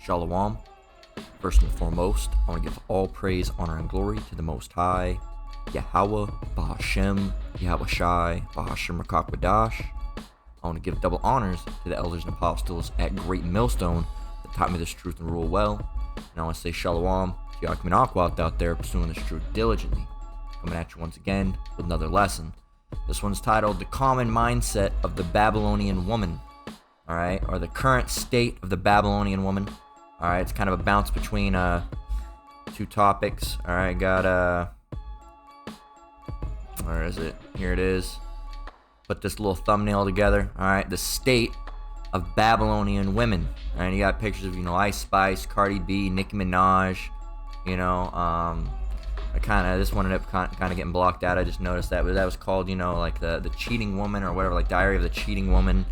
Shalom. First and foremost, I want to give all praise, honor, and glory to the Most High, Yahweh, Bahashem, Yahweh Shai, Bahashem Rakakwadash. I want to give double honors to the elders and apostles at Great Millstone that taught me this truth and rule well. And I want to say Shalom to Yakim and Aquat out there pursuing this truth diligently. Coming at you once again with another lesson. This one's titled The Common Mindset of the Babylonian Woman. Alright, or the current state of the Babylonian woman. Alright, it's kind of a bounce between two topics. Alright, got where is it? Here it is. Put this little thumbnail together. Alright, the state of Babylonian women. Alright, you got pictures of, Ice Spice, Cardi B, Nicki Minaj. This one ended up kind of getting blocked out. I just noticed that, but that was called, like the cheating woman or whatever, like Diary of the Cheating Woman.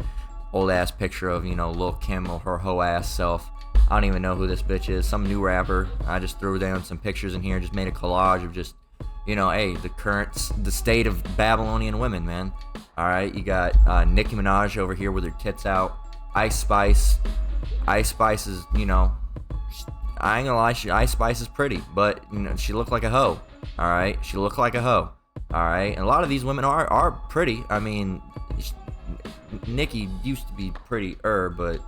Old ass picture of, Lil Kim or her hoe ass self. I don't even know who this bitch is. Some new rapper. I just threw down some pictures in here. Just made a collage of just, hey, the state of Babylonian women, man. All right, you got Nicki Minaj over here with her tits out. Ice Spice. Ice Spice is, I ain't gonna lie, Ice Spice is pretty, but she looked like a hoe. All right, she looked like a hoe. All right, and a lot of these women are pretty. I mean, Nicki used to be prettier, but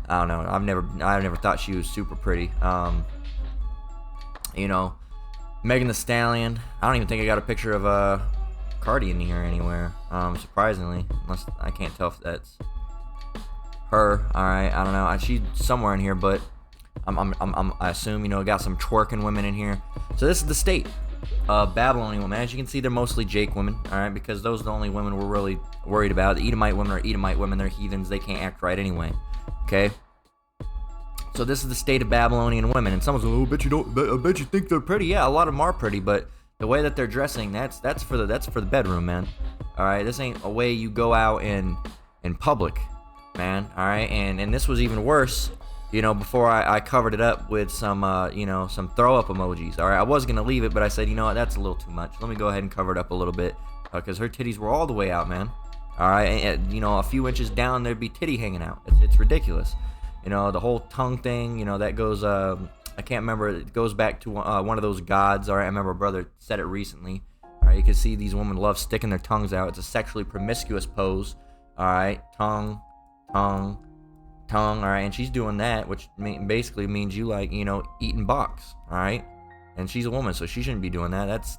I don't know. I've never thought she was super pretty. Megan Thee Stallion. I don't even think I got a picture of Cardi in here anywhere. Surprisingly, unless I can't tell if that's her. All right, I don't know. She's somewhere in here, but I assume got some twerking women in here. So this is the state of Babylonian women. As you can see, they're mostly Jake women. All right, because those are the only women we're really worried about. The Edomite women are Edomite women. They're heathens. They can't act right anyway. Okay. So this is the state of Babylonian women, and someone's like, I bet you think they're pretty. Yeah, a lot of them are pretty, but the way that they're dressing, that's for the bedroom, man. All right, this ain't a way you go out in public, man. All right, and this was even worse. Before I covered it up with some, some throw up emojis. All right, I was gonna leave it, but I said, what, that's a little too much. Let me go ahead and cover it up a little bit, because her titties were all the way out, man. All right, and, a few inches down, there'd be titty hanging out. It's ridiculous. The whole tongue thing, that goes, I can't remember, it goes back to one of those gods. All right, I remember a brother said it recently. All right, you can see these women love sticking their tongues out. It's a sexually promiscuous pose. All right, tongue, all right, and she's doing that, which basically means you like, eating box, all right? And she's a woman, so she shouldn't be doing that. That's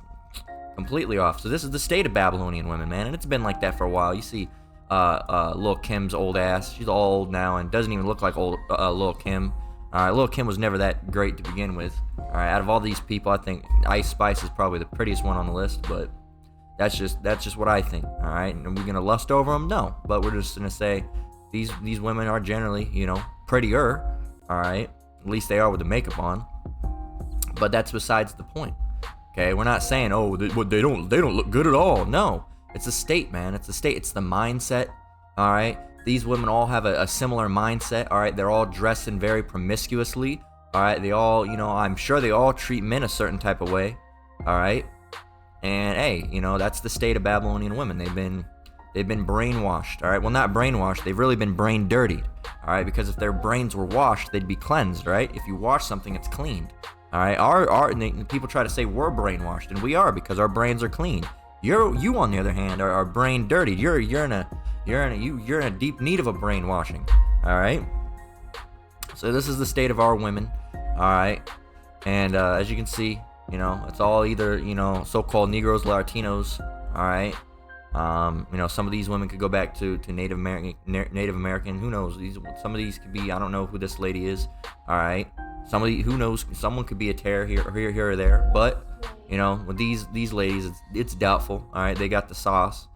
completely off. So this is the state of Babylonian women, man, and it's been like that for a while. You see Lil Kim's old ass. She's all old now and doesn't even look like old Lil Kim. All right, Lil Kim was never that great to begin with. All right, out of all these people, I think Ice Spice is probably the prettiest one on the list, but that's just what I think. All right, and are we gonna lust over them? No, but we're just gonna say these women are generally, prettier. All right, at least they are with the makeup on. But that's besides the point. Okay, we're not saying, they don't look good at all. No, it's a state, man. It's a state. It's the mindset. All right, these women all have a similar mindset. All right, they're all dressing very promiscuously. All right, they all, I'm sure they all treat men a certain type of way. All right, and hey, that's the state of Babylonian women. They've been brainwashed. All right, well, not brainwashed. They've really been brain dirtied. All right, because if their brains were washed, they'd be cleansed. Right? If you wash something, it's cleaned. All right, and people try to say we're brainwashed, and we are, because our brains are clean. You on the other hand are brain dirtied. You're in a deep need of a brainwashing. All right. So this is the state of our women. All right, and as you can see, it's all either so-called Negroes, Latinos. All right. Some of these women could go back to Native American. Who knows? Some of these could be. I don't know who this lady is. All right. Who knows? Someone could be a tear here or there. But with these ladies, it's doubtful. All right, they got the sauce.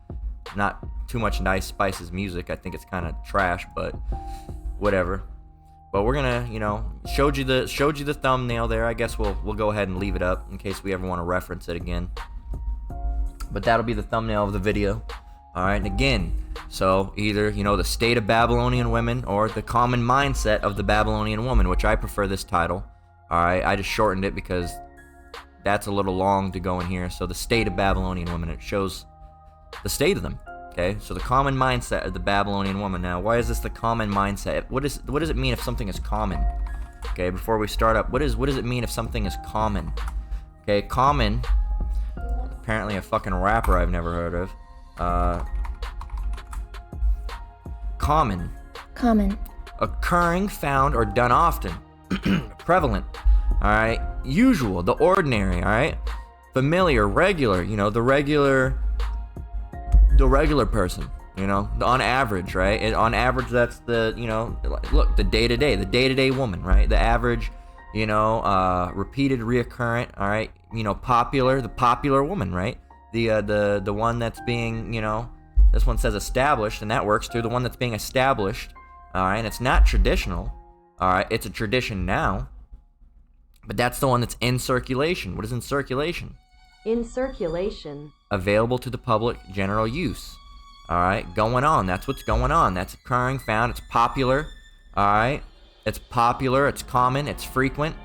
Not too much Ice Spice's music. I think it's kind of trash, but whatever. But we're gonna, showed you the thumbnail there. I guess we'll go ahead and leave it up in case we ever want to reference it again. But that'll be the thumbnail of the video. All right, and again, so either, the state of Babylonian women or the common mindset of the Babylonian woman, which I prefer this title. All right, I just shortened it because that's a little long to go in here. So the state of Babylonian women, it shows the state of them. Okay, so the common mindset of the Babylonian woman. Now, why is this the common mindset? What does it mean if something is common? Okay, before we start up, what does it mean if something is common? Okay, common, apparently a fucking rapper I've never heard of. Common. Common. Occurring, found, or done often. Prevalent. Alright? Usual, the ordinary, alright? Familiar, regular, the regular person, on average, right? On average, that's the, look, the day-to-day woman, right? The average, repeated, reoccurrent, all right? The popular woman, right? The one that's being, this one says established, and that works too. The one that's being established, all right? And it's not traditional, all right? It's a tradition now, but that's the one that's in circulation. What is in circulation? In circulation. Available to the public general use. All right, going on. That's what's going on. That's occurring, found. It's popular. All right, it's popular. It's common. It's frequent.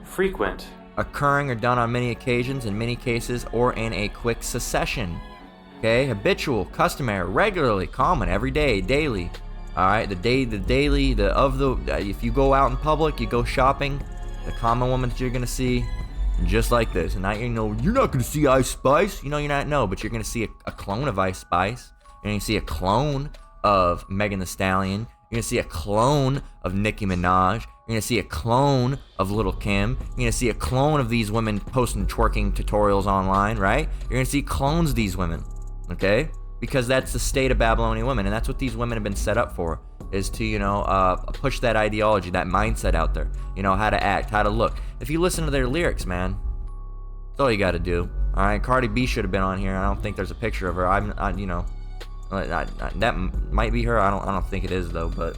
Frequent. Occurring or done on many occasions, in many cases, or in a quick succession. Okay, habitual, customary, regularly, common, every day, daily. All right, if you go out in public, you go shopping, the common woman that you're gonna see. Just like this, and now you're not gonna see Ice Spice. You're not, no, but you're gonna see a clone of Ice Spice. You're gonna see a clone of Megan Thee Stallion. You're gonna see a clone of Nicki Minaj. You're gonna see a clone of Little Kim. You're gonna see a clone of these women posting twerking tutorials online, right? You're gonna see clones of these women, okay? Because that's the state of Babylonian women, and that's what these women have been set up for, is to, push that ideology, that mindset out there. How to act, how to look. If you listen to their lyrics, man, that's all you got to do. All right, Cardi B should have been on here. I don't think there's a picture of her. That might be her. I don't think it is though, but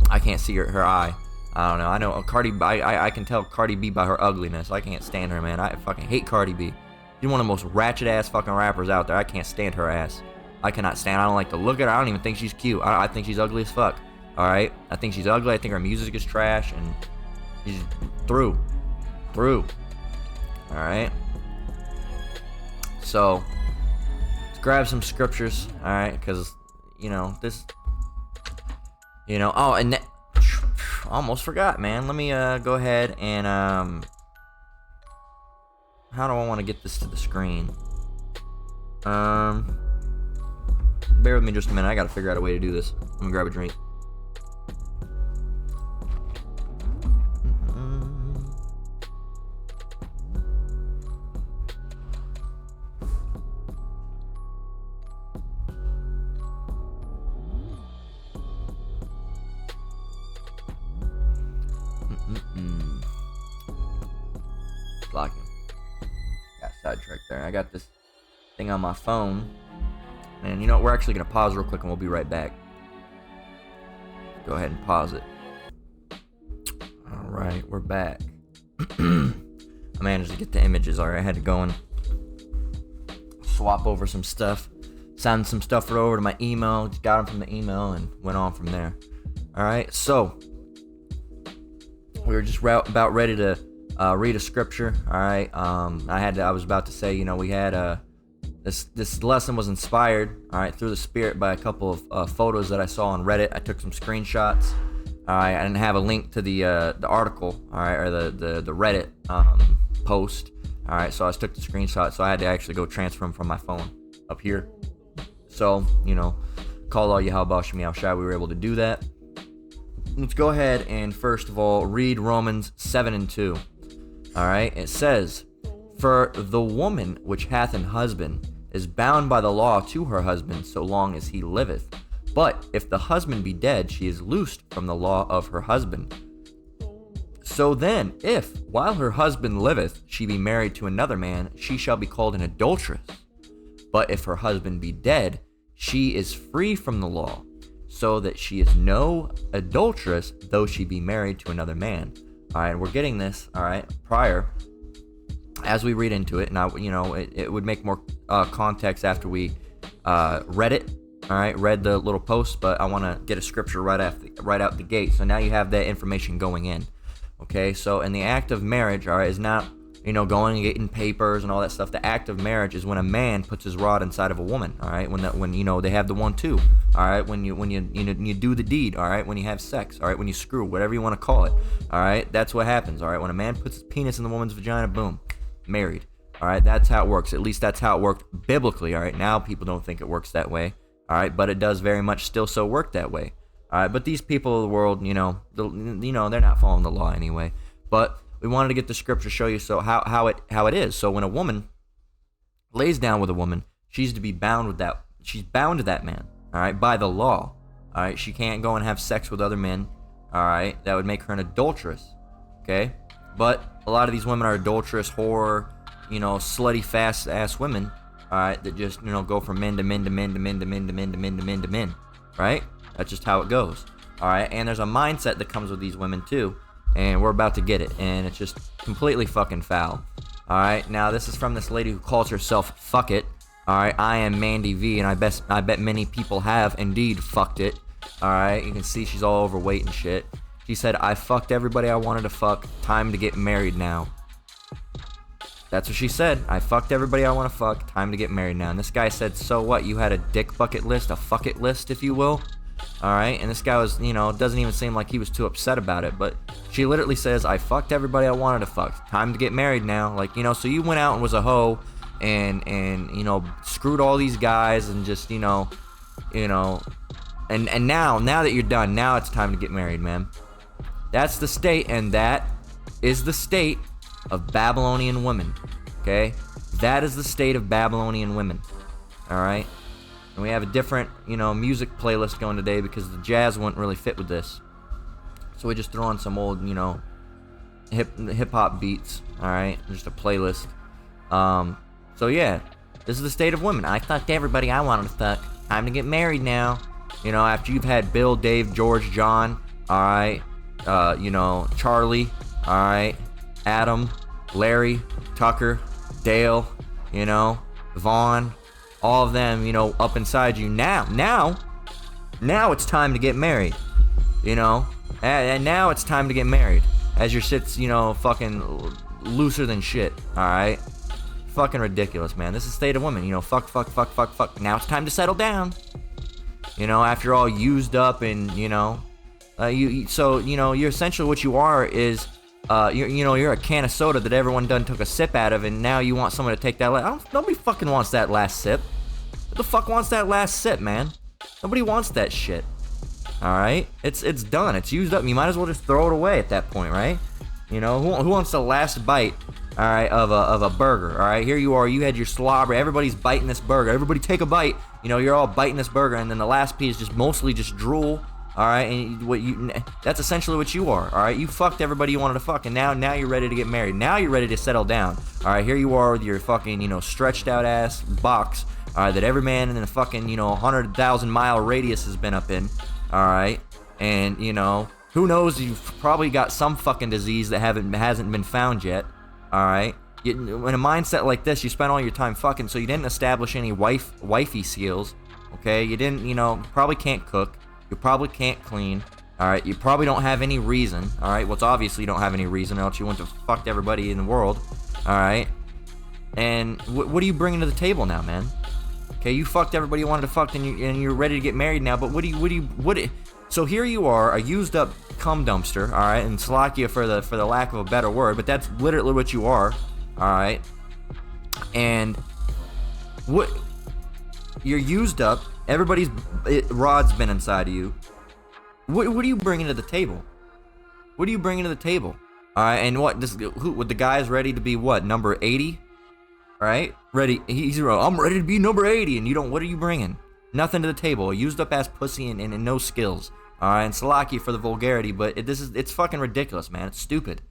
I can't see her eye. I don't know. I know Cardi. I can tell Cardi B by her ugliness. I can't stand her, man. I fucking hate Cardi B. She's one of the most ratchet ass fucking rappers out there. I can't stand her ass. I cannot stand. I don't like to look at her. I don't even think she's cute. I think she's ugly as fuck. All right. I think she's ugly. I think her music is trash, and she's through. All right. So let's grab some scriptures. All right, because this. Oh, and almost forgot, man. Let me go ahead and how do I want to get this to the screen? Bear with me just a minute. I gotta figure out a way to do this. I'm gonna grab a drink. Blocking. Got sidetracked there. I got this thing on my phone. And we're actually going to pause real quick and we'll be right back. Go ahead and pause it. Alright, we're back. I managed to get the images. Alright, I had to go and swap over some stuff. Send some stuff over to my email. Just got them from the email and went on from there. Alright, so we were just about ready to read a scripture. Alright, I was about to say, we had This lesson was inspired, all right, through the Spirit by a couple of photos that I saw on Reddit. I took some screenshots. I didn't have a link to the article, all right, or the Reddit post, all right. So I just took the screenshot. So I had to actually go transfer them from my phone up here. So call all you how about me how shy. We were able to do that. Let's go ahead and first of all read Romans 7:2. All right, it says, "For the woman which hath an husband is bound by the law to her husband so long as he liveth. But if the husband be dead, she is loosed from the law of her husband. So then, if, while her husband liveth, she be married to another man, she shall be called an adulteress. But if her husband be dead, she is free from the law, so that she is no adulteress, though she be married to another man." All right, we're getting this, all right, prior. As we read into it, and it would make more context after we read it. All right, read the little post, but I want to get a scripture right out the gate. So now you have that information going in. Okay, so in the act of marriage, all right, is not going and getting papers and all that stuff. The act of marriage is when a man puts his rod inside of a woman. All right, when they have the 1-2. All right, when you do the deed. All right, when you have sex. All right, when you screw, whatever you want to call it. All right, that's what happens. All right, when a man puts his penis in the woman's vagina, boom, married. All right, that's how it works. At least that's how it worked biblically. All right, now people don't think it works that way. All right, but it does very much still so work that way. All right, but these people of the world, they're not following the law anyway. But we wanted to get the scripture to show you how it is. So when a woman lays down with a woman, she's to be bound with that. She's bound to that man. All right, by the law. All right, she can't go and have sex with other men. All right, that would make her an adulteress. Okay, but a lot of these women are adulterous, whore, slutty, fast ass women. All right, that just go from men to men to men to men to men to men to men to men to men. Right? That's just how it goes. All right, and there's a mindset that comes with these women too. And we're about to get it, and it's just completely fucking foul. All right, now this is from this lady who calls herself Fuck It. All right, I am Mandy V, and I bet many people have indeed fucked it. All right, you can see she's all overweight and shit. She said, I fucked everybody I wanted to fuck. Time to get married now. That's what she said. I fucked everybody I want to fuck. Time to get married now. And this guy said, so what? You had a dick bucket list, a fuck it list, if you will. All right, and this guy was, doesn't even seem like he was too upset about it, but she literally says, I fucked everybody I wanted to fuck. Time to get married now. Like, so you went out and was a hoe and screwed all these guys and just, and now that you're done, now it's time to get married, man. That's the state, and that is the state of Babylonian women, okay? That is the state of Babylonian women, all right? And we have a different, music playlist going today because the jazz wouldn't really fit with this. So we just throw on some old, hip hop beats, all right? Just a playlist. So yeah, this is the state of women. I fucked everybody I wanted to fuck. Time to get married now. After you've had Bill, Dave, George, John, all right? Charlie, all right? Adam, Larry, Tucker, Dale, Vaughn. All of them, up inside you. Now it's time to get married, and now it's time to get married, as your shit's, fucking looser than shit, alright? Fucking ridiculous, man. This is the state of women, fuck. Now it's time to settle down, after all used up and, you're essentially what you are is, you're a can of soda that everyone done took a sip out of, and now you want someone to take that nobody fucking wants that last sip. Who the fuck wants that last sip, man? Nobody wants that shit. Alright? It's done. It's used up. You might as well just throw it away at that point, right? Who wants the last bite, alright, of a burger? Alright, here you are, you had your slobber, everybody's biting this burger. Everybody take a bite. You're all biting this burger, and then the last piece is mostly just drool. Alright, and that's essentially what you are, alright? You fucked everybody you wanted to fuck, and now you're ready to get married. Now you're ready to settle down. Alright, here you are with your fucking, stretched out ass box, alright, that every man in the fucking, 100,000 mile radius has been up in, alright? And, who knows, you've probably got some fucking disease that hasn't been found yet, alright? In a mindset like this, you spent all your time fucking, so you didn't establish any wifey skills, okay? You didn't, probably can't cook. You probably can't clean, alright? You probably don't have any reason, alright? Well, it's obviously you don't have any reason, or else you wouldn't have fucked everybody in the world, alright? And what are you bringing to the table now, man? Okay, you fucked everybody you wanted to fuck, and you're ready to get married now, but so here you are, a used up cum dumpster, alright? And Slovakia for the lack of a better word, but that's literally what you are, alright? And you're used up. Everybody's rod's been inside of you. What are you bringing to the table? What are you bringing to the table? All right, and what? The guy's ready to be what? Number 80, right? Ready? I'm ready to be number 80, and you don't. What are you bringing? Nothing to the table. A used up ass pussy and no skills. All right, and Slovakia for the vulgarity, but it's fucking ridiculous, man. It's stupid.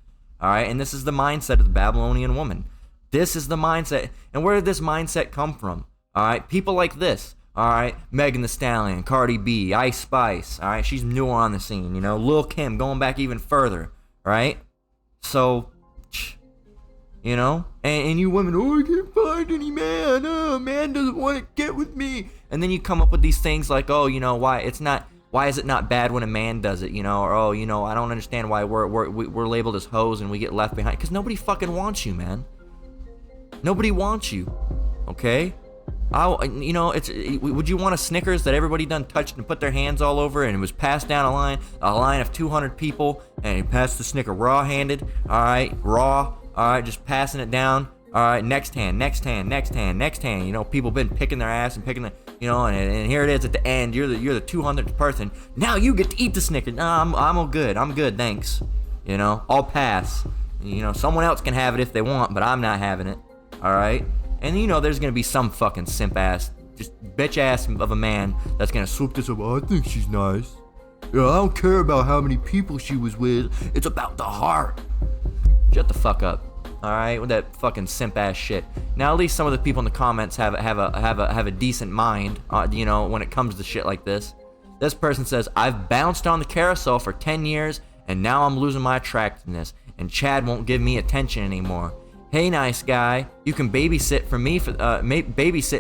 All right, and this is the mindset of the Babylonian woman. This is the mindset, and where did this mindset come from? All right, people like this. Alright, Megan Thee Stallion, Cardi B, Ice Spice, alright, she's newer on the scene, Lil Kim, going back even further, right? So, and you women, I can't find any man, man doesn't want to get with me, and then you come up with these things like, why Why is it not bad when a man does it, you know? Or, oh, you know, I don't understand why we're labeled as hoes and we get left behind. Because nobody fucking wants you, man. Nobody wants you, okay? You know, would you want a Snickers that everybody done touched and put their hands all over and it was passed down a line of 200 people, and you passed the Snicker raw-handed, all right, raw, all right, just passing it down, all right, next hand, you know, people been picking their ass and picking the, you know, and here it is at the end, you're the 200th person, now you get to eat the Snickers. No, I'm all good, thanks, you know, I'll pass, you know, someone else can have it if they want, but I'm not having it, all right? And you know there's gonna be some fucking simp ass, just bitch ass of a man that's gonna swoop this up. Oh, I think she's nice. Yeah, I don't care about how many people she was with. It's about the heart. Shut the fuck up. All right, with that fucking simp ass shit. Now at least some of the people in the comments have a decent mind. You know, when it comes to shit like this. This person says, I've bounced on the carousel for 10 years and now I'm losing my attractiveness and Chad won't give me attention anymore. Hey, nice guy, you can babysit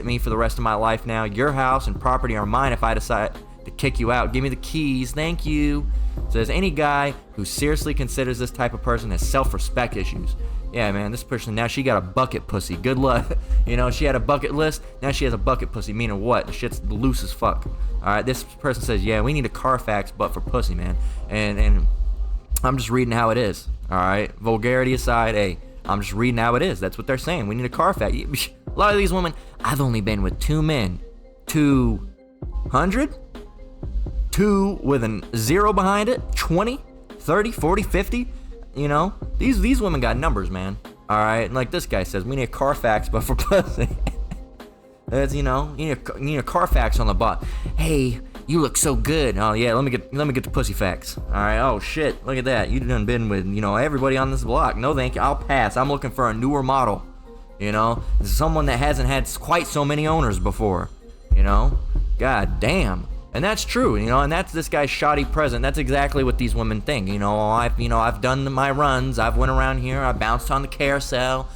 me for the rest of my life now. Your house and property are mine if I decide to kick you out. Give me the keys, thank you. Says any guy who seriously considers this type of person has self-respect issues. Yeah, man, this person, now she got a bucket pussy. Good luck. You know, she had a bucket list, now she has a bucket pussy, meaning what? The shit's loose as fuck. Alright, this person says, yeah, we need a Carfax but for pussy, man. And I'm just reading how it is. Alright, vulgarity aside, hey, I'm just reading how it is. That's what they're saying. We need a Carfax. A lot of these women, I've only been with 2 men. 200? 2 with a 0 behind it? 20? 30? 40? 50? You know? These women got numbers, man. Alright? Like this guy says, we need a Carfax, but for pussy. That's, you know, you need a Carfax on the bot. Hey, you look so good. Oh yeah, let me get the pussy facts. All right. Oh shit, look at that. You done been with, you know, everybody on this block. No thank you. I'll pass. I'm looking for a newer model. You know, someone that hasn't had quite so many owners before. You know, god damn. And that's true. You know, and that's this guy's shoddy present. That's exactly what these women think. You know, I've done my runs. I've went around here. I bounced on the carousel.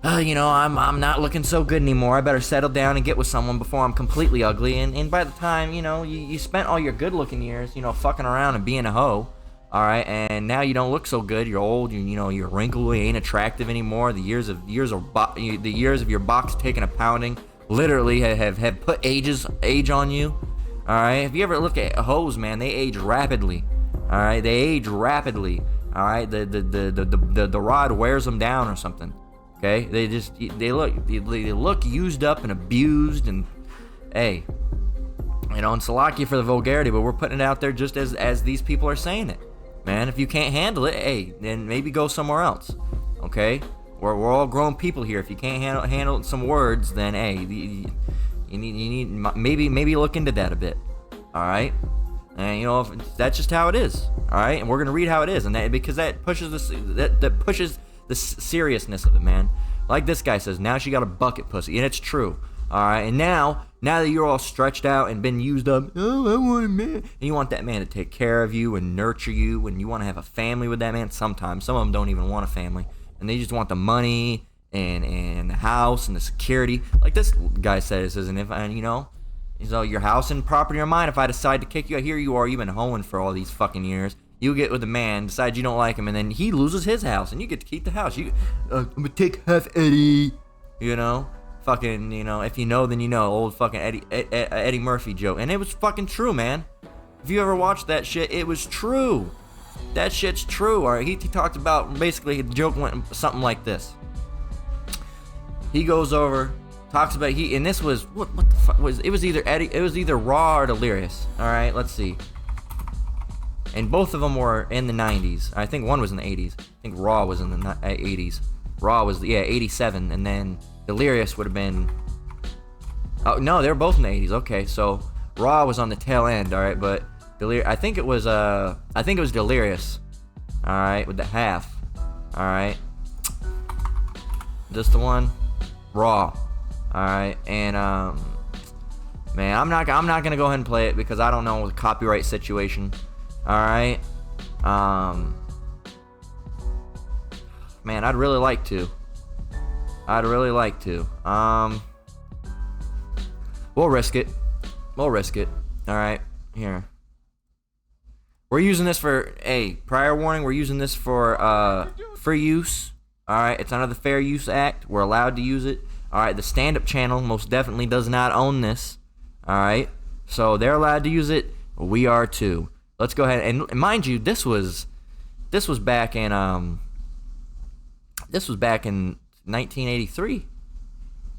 You know, I'm not looking so good anymore. I better settle down and get with someone before I'm completely ugly. And by the time, you know, you spent all your good looking years, you know, fucking around and being a hoe. Alright, and now you don't look so good. You're old, you know, you're wrinkly, ain't attractive anymore. The years of your box taking a pounding literally have put age on you. Alright, if you ever look at hoes, man, they age rapidly. Alright, they age rapidly. Alright, the rod wears them down or something. Okay, they look used up and abused, and hey, you know, and Salaki for the vulgarity, but we're putting it out there just as these people are saying it, man. If you can't handle it, hey, then maybe go somewhere else. Okay, we're all grown people here. If you can't handle some words, then hey, you need maybe look into that a bit. All right, and you know, that's just how it is. All right, and we're gonna read how it is, and because that pushes that pushes the seriousness of it, man. Like this guy says, now she got a bucket pussy, and it's true. Alright, and now that you're all stretched out and been used up, oh, I want a man, and you want that man to take care of you and nurture you, and you want to have a family with that man. Sometimes some of them don't even want a family, and they just want the money and the house and the security. Like this guy says, and if you know, so your house and property are mine if I decide to kick you out. Here you are, you've been hoeing for all these fucking years. You get with a man, decide you don't like him, and then he loses his house, and you get to keep the house. I'm gonna take half Eddie. You know? Fucking, you know, if you know, then you know. Old fucking Eddie Murphy joke. And it was fucking true, man. If you ever watched that shit, it was true. That shit's true. Alright, he talked about, basically, the joke went something like this. He goes over, talks about, and this was, what the fuck was, it was either Raw or Delirious. Alright, let's see. And both of them were in the 90s. I think one was in the 80s. I think Raw was in the 80s. Raw was, 87. And then Delirious would have been... Oh, no, they were both in the 80s. Okay, so Raw was on the tail end, alright? But I think it was Delirious. Alright, with the half. Alright. Just the one? Raw. Alright, and, man, I'm not gonna go ahead and play it because I don't know the copyright situation. Alright, man, I'd really like to. We'll risk it. Alright, here. We're using this for, prior warning, we're using this for free use. All right, it's under the Fair Use Act. We're allowed to use it. All right, the stand-up channel most definitely does not own this. All right, so they're allowed to use it. We are too. Let's go ahead and mind you, this was back in 1983.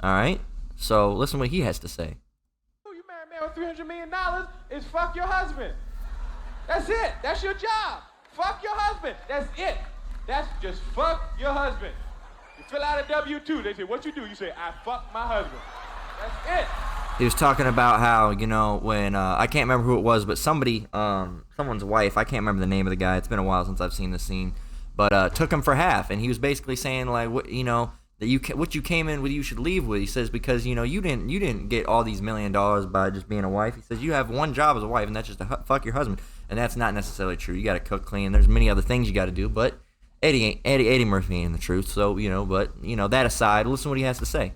All right, so listen what he has to say. You marry a man with $300 million is fuck your husband. That's it. That's your job. Fuck your husband. That's it. That's just fuck your husband. You fill out a W-2. They say, what you do? You say, I fuck my husband. That's it. He was talking about how, you know, when, I can't remember who it was, but somebody, someone's wife, I can't remember the name of the guy. It's been a while since I've seen this scene, but took him for half. And he was basically saying, like, what, you know, that what you came in with, you should leave with. He says, because, you know, you didn't get all these $1 million by just being a wife. He says, you have one job as a wife, and that's just to fuck your husband. And that's not necessarily true. You got to cook, clean. There's many other things you got to do, but Eddie Murphy ain't the truth. So, you know, but, you know, that aside, listen to what he has to say.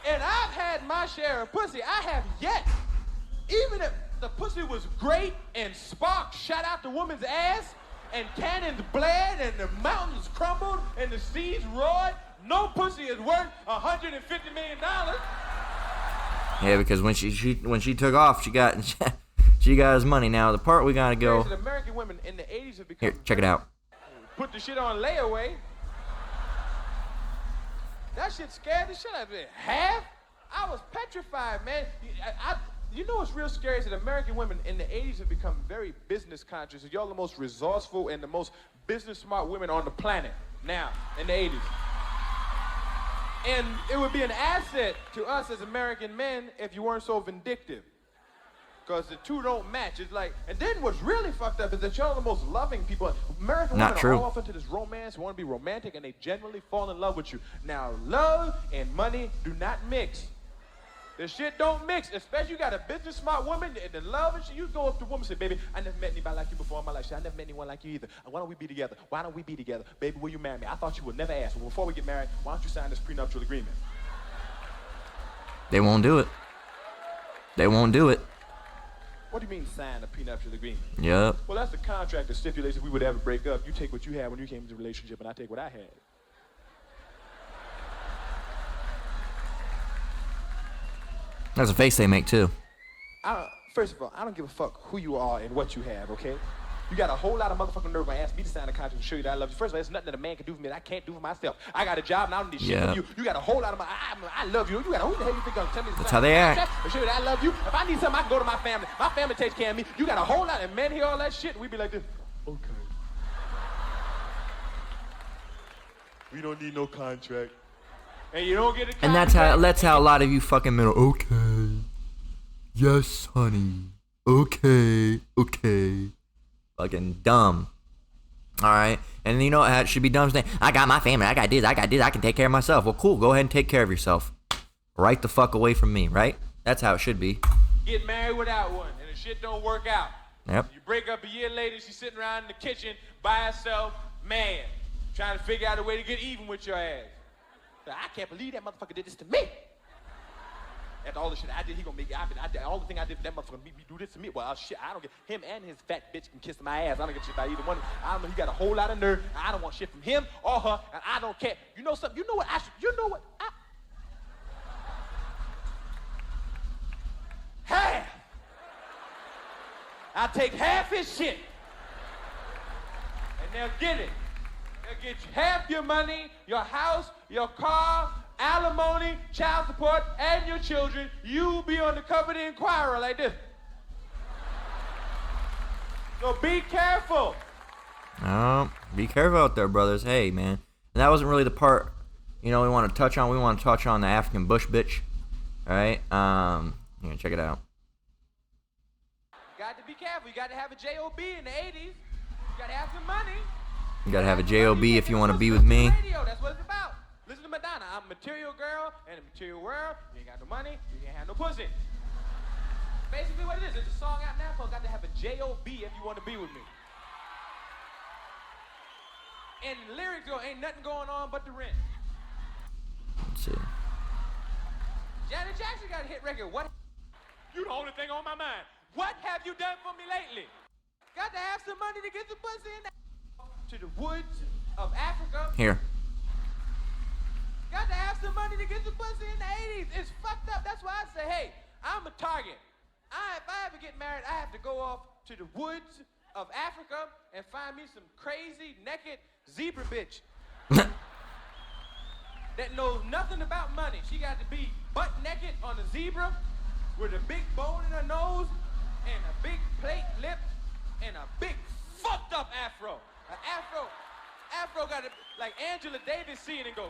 And I've had my share of pussy. I have yet. Even if the pussy was great and sparks shot out the woman's ass and cannons bled and the mountains crumbled and the seas roared, no pussy is worth $150 million. Yeah, because when she took off, she got his money. Now the part we gotta go. The American women in the 80s have become. Here, check it out. Put the shit on layaway. That shit scared the shit out of me. Half? I was petrified, man. You know what's real scary is that American women in the 80s have become very business conscious. Y'all the most resourceful and the most business smart women on the planet now in the 80s. And it would be an asset to us as American men if you weren't so vindictive. Because the two don't match. It's like, and then what's really fucked up is that y'all are the most loving people. American women are all off into this romance, want to be romantic, and they generally fall in love with you. Now, love and money do not mix. The shit don't mix, especially you got a business smart woman and the love and shit. You go up to a woman and say, baby, I never met anybody like you before in my life. I never met anyone like you either. Why don't we be together? Why don't we be together? Baby, will you marry me? I thought you would never ask. Well, before we get married, why don't you sign this prenuptial agreement? They won't do it. They won't do it. What do you mean sign a prenuptial agreement? Yep. Well, that's the contract that stipulates if we would ever break up, you take what you had when you came into the relationship and I take what I had. That's a face they make too. First of all, I don't give a fuck who you are and what you have, okay? You got a whole lot of motherfucking nerve to ask me to sign a contract to show you that I love you. First of all, there's nothing that a man can do for me that I can't do for myself. I got a job and I don't need shit from you. You got a whole lot of I love you. You got who the hell you think gonna tell me to That's sign how they a act. contract to show you that I love you? If I need something, I can go to my family. My family takes care of me. You got a whole lot of men hear all that shit and we be like this. Okay. We don't need no contract. And you don't get a contract. And that's how a lot of you fucking men are, okay. Yes, honey. Okay. Fucking dumb. Alright? And you know what it should be dumb saying, I got my family, I got this, I can take care of myself. Well, cool, go ahead and take care of yourself. Right the fuck away from me, right? That's how it should be. Get married without one, and the shit don't work out. Yep. You break up a year later, she's sitting around in the kitchen by herself, man, trying to figure out a way to get even with your ass. I can't believe that motherfucker did this to me. After all the shit I did, he gonna make it. All the thing I did for that motherfucker, me do this to me. Well, shit, I don't get him and his fat bitch can kiss my ass. I don't get shit by either one. I don't know. He got a whole lot of nerve. I don't want shit from him or her, and I don't care. You know something? You know what? Half. I'll take half his shit, and they'll get it. They'll get half your money, your house, your car, alimony, child support, and your children. You'll be on the cover of the Inquirer like this. So be careful. Be careful out there, brothers. Hey, man. And that wasn't really the part, you know, we want to touch on. We want to touch on the African bush bitch. All right? Here, check it out. You got to be careful. You got to have a J.O.B. in the 80s. You got to have some money. You got to have a J.O.B. if you want to be with me. That's what it's about. Listen to Madonna. I'm a material girl in a material world. You ain't got no money. You can't have no pussy. Basically what it is. There's a song out now called Got to Have a J.O.B. if you want to be with me. And the lyrics go, ain't nothing going on but the rent. Let's see. Janet Jackson got a hit record. What? You the only thing on my mind. What have you done for me lately? Got to have some money to get the pussy in to the woods of Africa. Here. Got to have some money to get the pussy in the 80s. It's fucked up. That's why I say, hey, I'm a target. If I ever get married, I have to go off to the woods of Africa and find me some crazy, naked zebra bitch that knows nothing about money. She got to be butt naked on a zebra with a big bone in her nose and a big plate lip and a big fucked up afro. An afro got to, like Angela Davis see it and go,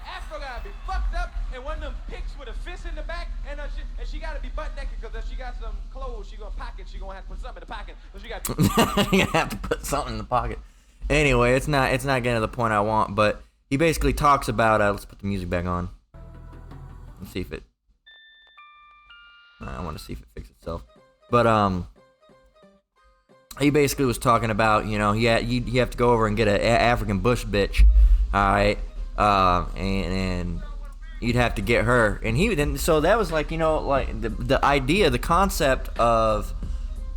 afro got to be fucked up and one of them pics with a fist in the back and she got to be butt naked because if she got some clothes she gonna pocket, she gonna have to put something in the pocket. So she got you're gonna have to put something in the pocket. Anyway, it's not getting to the point I want, but he basically talks about let's put the music back on. Let's see if it I want to see if it fixes itself. But he basically was talking about, you know, you have to go over and get an African bush bitch, all right, and you'd have to get her, and so that was like, you know, like the idea, the concept of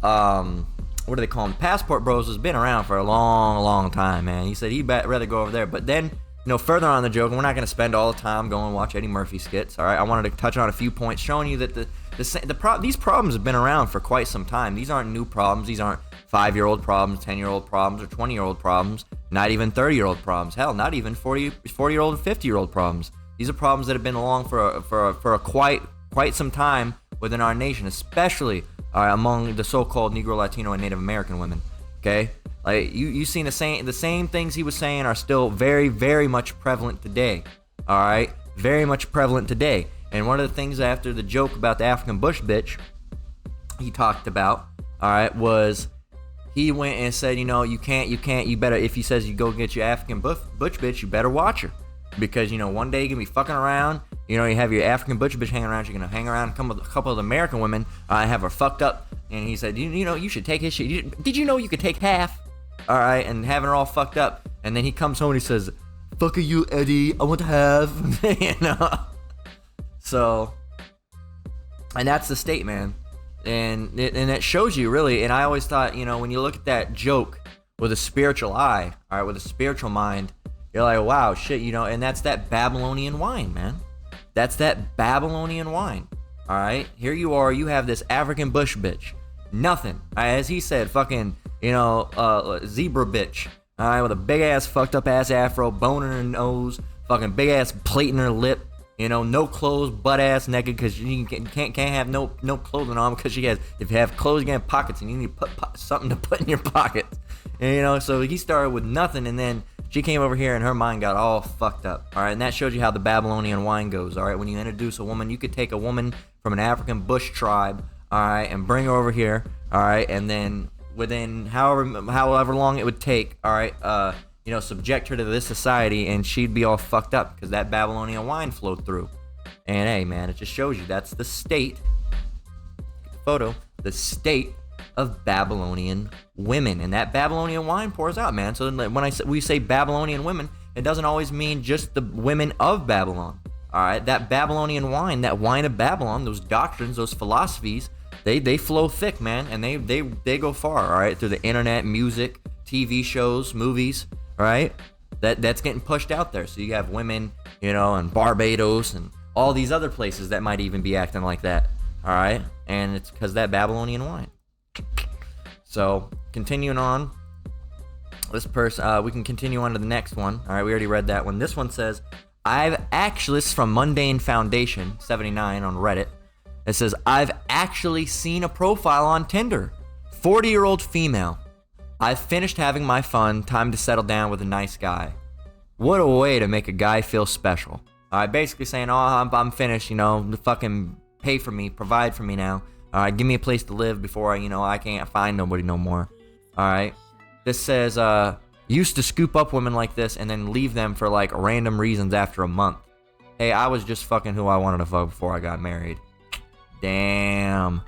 what do they call them? Passport bros has been around for a long time, man. He said he'd rather go over there, but then, you know, further on the joke, and we're not going to spend all the time going and watch Eddie Murphy skits, all right? I wanted to touch on a few points showing you that these problems have been around for quite some time. These aren't new problems. These aren't 5-year-old problems, 10-year-old problems, or 20-year-old problems, not even 30-year-old problems. Hell, not even 40-year-old and 50-year-old problems. These are problems that have been along for quite some time within our nation, especially among the so-called Negro, Latino, and Native American women. Okay, like you seen the same things he was saying are still very, very much prevalent today. All right, very much prevalent today. And one of the things after the joke about the African bush bitch he talked about, all right, was he went and said, you know, you better, if he says you go get your African bush bitch, you better watch her. Because, you know, one day you're going to be fucking around, you know, you have your African butch bitch hanging around, you're going to hang around a couple of American women, have her fucked up, and he said, you know, you should take his shit. Did you know you could take half? All right, and having her all fucked up, and then he comes home and he says, fuck you, Eddie, I want to have, you know. So, and that's the state, man. And it shows you, really, and I always thought, you know, when you look at that joke with a spiritual eye, all right, with a spiritual mind, you're like, wow, shit, you know, and that's that Babylonian wine, man. That's that Babylonian wine, all right? Here you are, you have this African bush bitch. Nothing. As he said, fucking, you know, zebra bitch, all right, with a big-ass, fucked-up-ass afro, bone in her nose, fucking big-ass plate in her lip, you know, no clothes, butt-ass naked, because you can't have no clothing on, because if you have clothes, you have pockets, and you need to put something to put in your pockets. And, you know, so he started with nothing, and then she came over here and her mind got all fucked up. All right, and that shows you how the Babylonian wine goes. All right, when you introduce a woman, you could take a woman from an African bush tribe, all right, and bring her over here, all right, and then within however long it would take, all right, you know, subject her to this society, and she'd be all fucked up because that Babylonian wine flowed through. And hey, man, it just shows you that's the state. Get the photo. The state of Babylonian women, and that Babylonian wine pours out, man. So when we say Babylonian women, it doesn't always mean just the women of Babylon. All right, that Babylonian wine, that wine of Babylon, those doctrines, those philosophies, they flow thick, man, and they go far. All right, through the internet, music, TV shows, movies. All right, that's getting pushed out there. So you have women, you know, in Barbados and all these other places that might even be acting like that. All right, and it's because that Babylonian wine. So, continuing on, this person, we can continue on to the next one. All right, we already read that one. This one says, this is from Mundane Foundation, 79 on Reddit. It says, I've actually seen a profile on Tinder. 40-year-old female. I've finished having my fun. Time to settle down with a nice guy. What a way to make a guy feel special. All right, basically saying, oh, I'm finished, you know, fucking pay for me, provide for me now. All right, give me a place to live before I can't find nobody no more. All right. This says, used to scoop up women like this and then leave them for like random reasons after a month. Hey, I was just fucking who I wanted to fuck before I got married. Damn.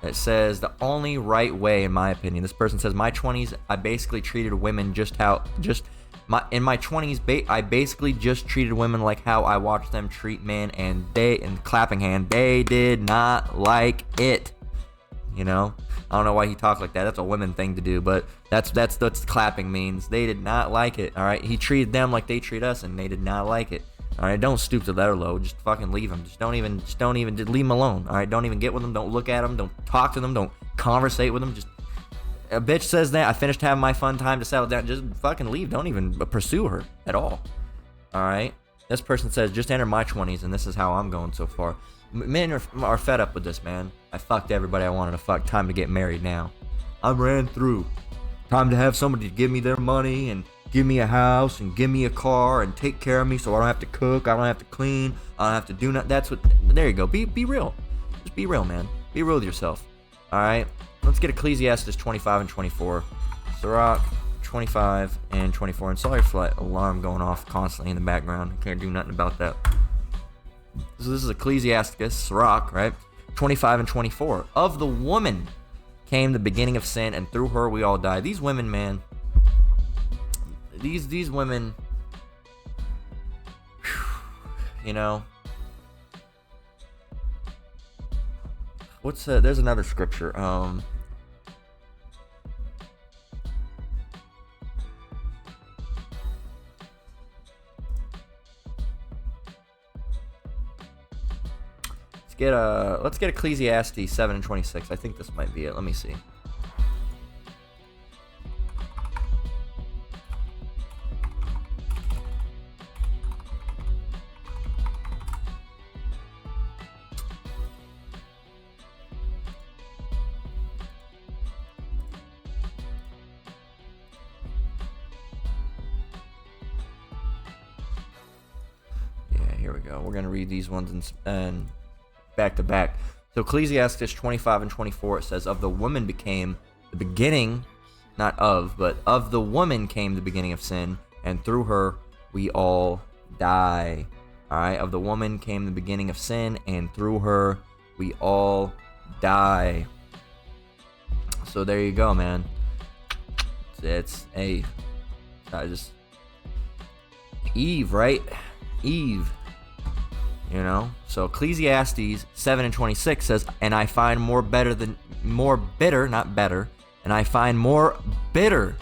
It says the only right way, in my opinion. This person says, my 20s, I basically treated women just In my 20s, I basically just treated women like how I watched them treat men, and clapping hand, they did not like it. You know, I don't know why he talked like that. That's a women thing to do, but that's what clapping means. They did not like it. All right, he treated them like they treat us, and they did not like it. All right, don't stoop to their low. Just fucking leave them. Just don't even just leave them alone. All right, don't even get with them. Don't look at them. Don't talk to them. Don't conversate with them. Just a bitch says that I finished having my fun time to settle down. Just fucking leave. Don't even pursue her at all. All right. This person says just enter my 20s, and this is how I'm going so far. Men are fed up with this, man. I fucked everybody I wanted to fuck. Time to get married now. I ran through. Time to have somebody to give me their money and give me a house and give me a car and take care of me so I don't have to cook, I don't have to clean, I don't have to do nothing. That's what, there you go. Be real. Just be real, man. Be real with yourself. All right? Let's get Ecclesiastes 25 and 24. Sirach 25 and 24. And sorry for that alarm going off constantly in the background. I can't do nothing about that. So this is Ecclesiastes, Sirach, right? 25 and 24. Of the woman came the beginning of sin, and through her we all die. These women, man. These women, you know, there's another scripture, let's get Ecclesiastes 7 and 26. I think this might be it. Let me see. Here we go. We're going to read these ones and back to back. So Ecclesiastes 25 and 24, it says, of the woman became the beginning, not of, but of the woman came the beginning of sin, and through her we all die. All right, of the woman came the beginning of sin, and through her we all die. So there you go, man. It's Eve, right? Eve. You know, so Ecclesiastes 7 and 26 says, and I find more bitter, and I find more bitter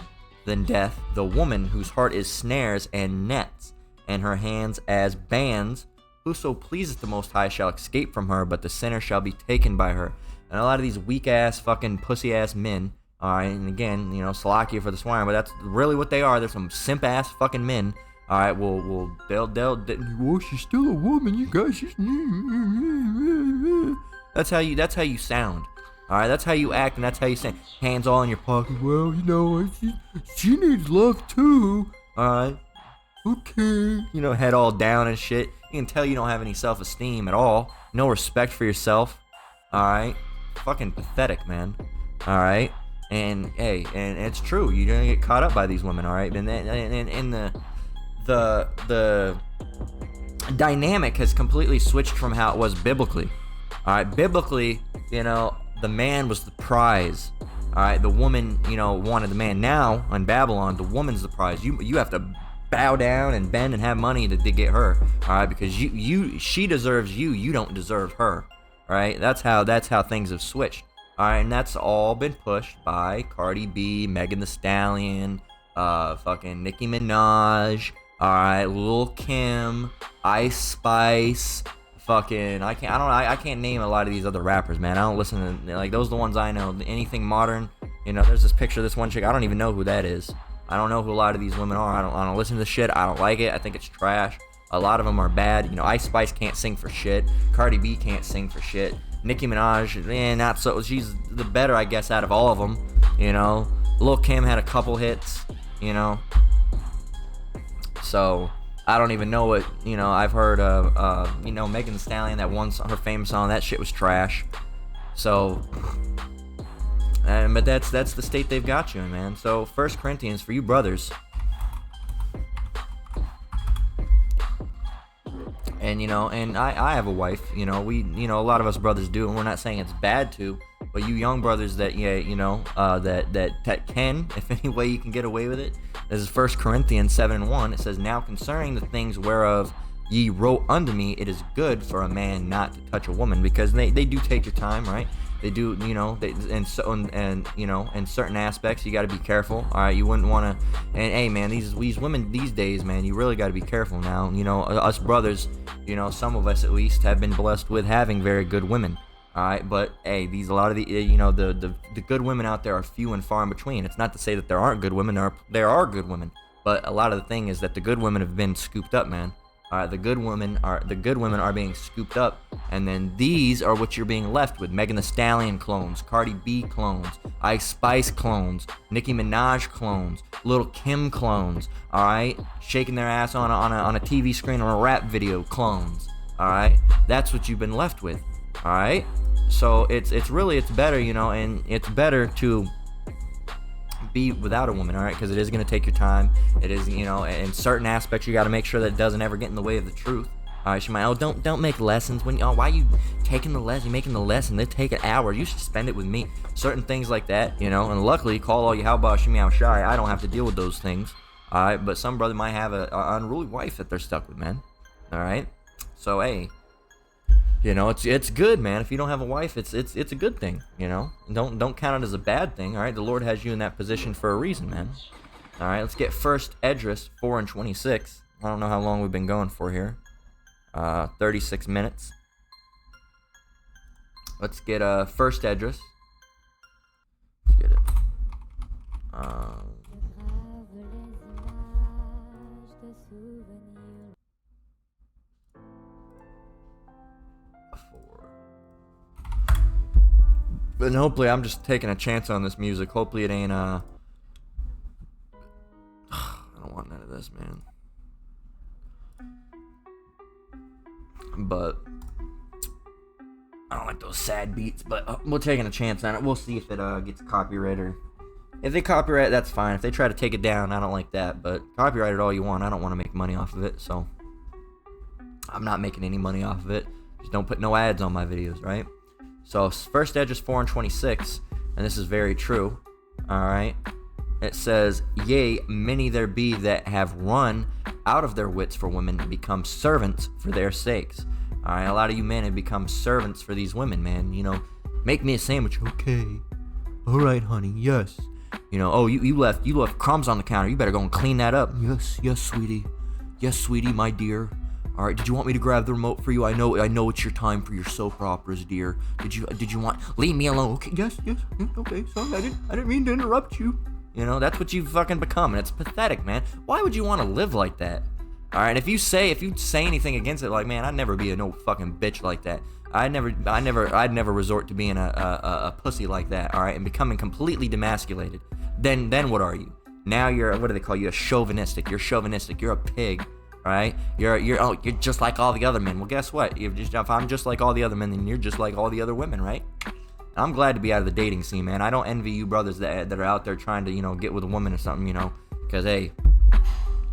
than death the woman whose heart is snares and nets, and her hands as bands. Whoso pleaseth the Most High shall escape from her, but the sinner shall be taken by her. And a lot of these weak ass, fucking pussy ass men, alright, and again, you know, Salakia for the swearing, but that's really what they are. They're some simp ass fucking men. All right, well, she's still a woman, you guys. That's how you sound. All right, that's how you act, and that's how you sound. Hands all in your pocket. Well, you know, she needs love too. All right, okay. You know, head all down and shit. You can tell you don't have any self-esteem at all. No respect for yourself. All right, fucking pathetic, man. All right, and hey, and it's true. You're gonna get caught up by these women. All right, and the dynamic has completely switched from how it was biblically. All right, biblically, you know, the man was the prize. All right, the woman, you know, wanted the man. Now in Babylon, the woman's the prize. You have to bow down and bend and have money to get her. All right, because she deserves you. You don't deserve her. All right, that's how things have switched. All right, and that's all been pushed by Cardi B, Megan Thee Stallion, fucking Nicki Minaj. Alright, Lil Kim, Ice Spice, fucking, I can't name a lot of these other rappers, man. I don't listen to, like, those are the ones I know. Anything modern, you know, there's this picture of this one chick, I don't even know who that is. I don't know who a lot of these women are. I don't listen to the shit. I don't like it. I think it's trash. A lot of them are bad. You know, Ice Spice can't sing for shit. Cardi B can't sing for shit. Nicki Minaj, not so, she's the better, I guess, out of all of them, you know. Lil Kim had a couple hits, you know. So, I don't even know what, you know, I've heard of, you know, Megan Thee Stallion, that one song, her famous song, that shit was trash. So, but that's the state they've got you in, man. So, 1 Corinthians, for you brothers, and, you know, and I have a wife, you know, you know, a lot of us brothers do, and we're not saying it's bad to, but you young brothers that, yeah, you know, that can, if any way you can get away with it, This is 1 Corinthians 7:1. It says, "Now concerning the things whereof ye wrote unto me, it is good for a man not to touch a woman," because they do take your time, right? They do, you know, and you know, in certain aspects, you got to be careful. All right, you wouldn't want to. And hey, man, these women these days, man, you really got to be careful now. You know, us brothers, you know, some of us at least have been blessed with having very good women. All right, but hey, a lot of the, you know, the good women out there are few and far in between. It's not to say that there aren't good women. There are good women, but a lot of the thing is that the good women have been scooped up, man. All right, the good women are being scooped up, and then these are what you're being left with: Megan Thee Stallion clones, Cardi B clones, Ice Spice clones, Nicki Minaj clones, Lil' Kim clones. All right, shaking their ass on a TV screen or a rap video clones. All right, that's what you've been left with. All right, so it's better, you know, and it's better to be without a woman, all right, because it is going to take your time. It is, you know, in certain aspects you got to make sure that it doesn't ever get in the way of the truth. All right, she might, don't make lessons when, why you taking the lesson? You're making the lesson. They take an hour. You should spend it with me. Certain things like that, you know. And luckily, call all you how about shimmy how shy. I don't have to deal with those things. All right, but some brother might have a unruly wife that they're stuck with, man. All right, so hey. You know, it's good, man. If you don't have a wife, it's a good thing. You know, don't count it as a bad thing. All right, the Lord has you in that position for a reason, man. All right, let's get First Esdras 4:26. I don't know how long we've been going for here. 36 minutes. Let's get First Esdras. Let's get it. And hopefully, I'm just taking a chance on this music. Hopefully, it ain't I don't want none of this, man. But I don't like those sad beats. But we're taking a chance on it. We'll see if it gets copyrighted. Or if they copyright, that's fine. If they try to take it down, I don't like that. But copyright it all you want. I don't want to make money off of it, so I'm not making any money off of it. Just don't put no ads on my videos, right? So, First Esdras 4:26, and this is very true, alright? It says, "Yea, many there be that have run out of their wits for women and become servants for their sakes." Alright, a lot of you men have become servants for these women, man. You know, make me a sandwich. Okay. Alright, honey, yes. You know, oh, you left crumbs on the counter. You better go and clean that up. Yes, sweetie. Yes, sweetie, my dear. All right, did you want me to grab the remote for you? I know it's your time for your soap operas, dear. Did you want? Leave me alone. Okay, yes, okay. Sorry, I didn't mean to interrupt you. You know, that's what you've fucking become, and it's pathetic, man. Why would you want to live like that? All right, if you say anything against it, like, man, I'd never be no fucking bitch like that. I'd never resort to being a pussy like that. All right, and becoming completely demasculated. Then what are you? Now you're, what do they call you? A chauvinistic. You're chauvinistic. You're a pig. Right? You're just like all the other men. Well, guess what? If I'm just like all the other men, then you're just like all the other women, right? I'm glad to be out of the dating scene, man. I don't envy you brothers that are out there trying to, you know, get with a woman or something, you know, because hey,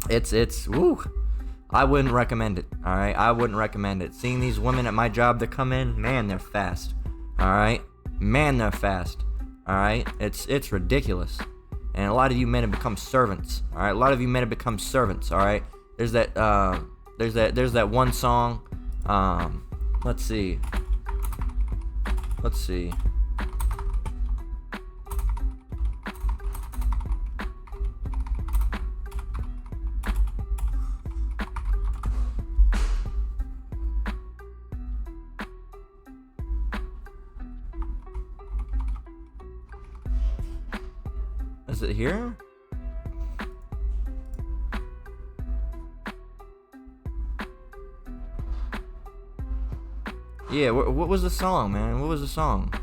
it's woo. I wouldn't recommend it. All right, I wouldn't recommend it. Seeing these women at my job that come in, man, they're fast. All right, man, they're fast. All right, it's ridiculous. And a lot of you men have become servants. All right, a lot of you men have become servants. All right. There's that one song. Let's see. Is it here? Yeah, what was the song, man? What was the song?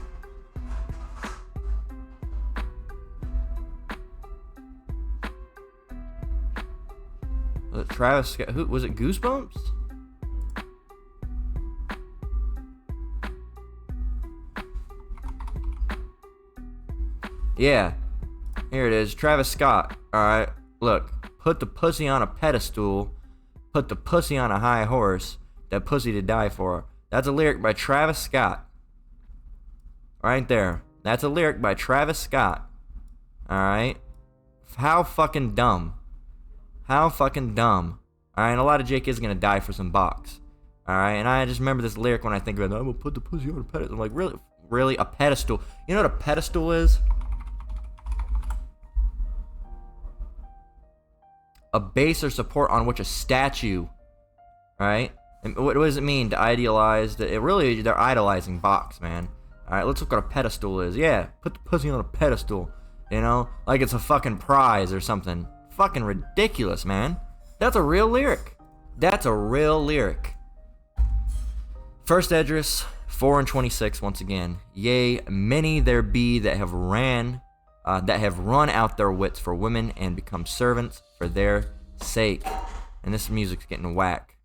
Was it Travis Scott? Who was it? Goosebumps? Yeah, here it is. Travis Scott. All right, look. Put the pussy on a pedestal. Put the pussy on a high horse. That pussy to die for. That's a lyric by Travis Scott. Right there. That's a lyric by Travis Scott. Alright? How fucking dumb. How fucking dumb. Alright, and a lot of Jake is gonna die for some box. Alright, and I just remember this lyric when I think about it. I'm gonna put the pussy on a pedestal. I'm like, really? Really? A pedestal? You know what a pedestal is? A base or support on which a statue, right? And what does it mean to idealize? It really, they're idolizing box, man. Alright, let's look what a pedestal is. Yeah, put the pussy on a pedestal. You know? Like it's a fucking prize or something. Fucking ridiculous, man. That's a real lyric. That's a real lyric. First Esdras 4:26 once again. Yea, many there be that have run out their wits for women and become servants for their sake. And this music's getting whack.